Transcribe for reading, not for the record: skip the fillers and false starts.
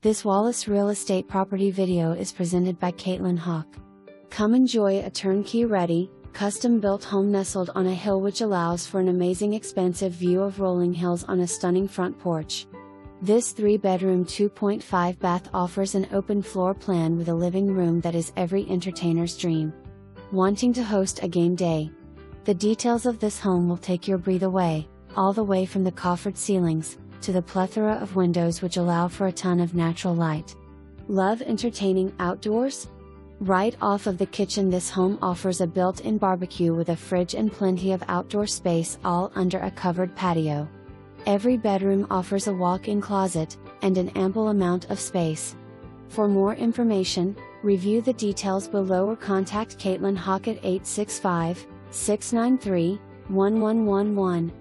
This Wallace Real Estate property video is presented by Caitlin Hawk. Come enjoy a turnkey ready, custom-built home nestled on a hill which allows for an amazing expansive view of rolling hills on a stunning front porch. This 3-bedroom 2.5 bath offers an open floor plan with a living room that is every entertainer's dream. Wanting to host a game day? The details of this home will take your breath away, all the way from the coffered ceilings to the plethora of windows which allow for a ton of natural light. Love entertaining outdoors? Right off of the kitchen, this home offers a built-in barbecue with a fridge and plenty of outdoor space, all under a covered patio. Every bedroom offers a walk-in closet and an ample amount of space. For more information, review the details below or contact Caitlin Hawk at 865-693-1111.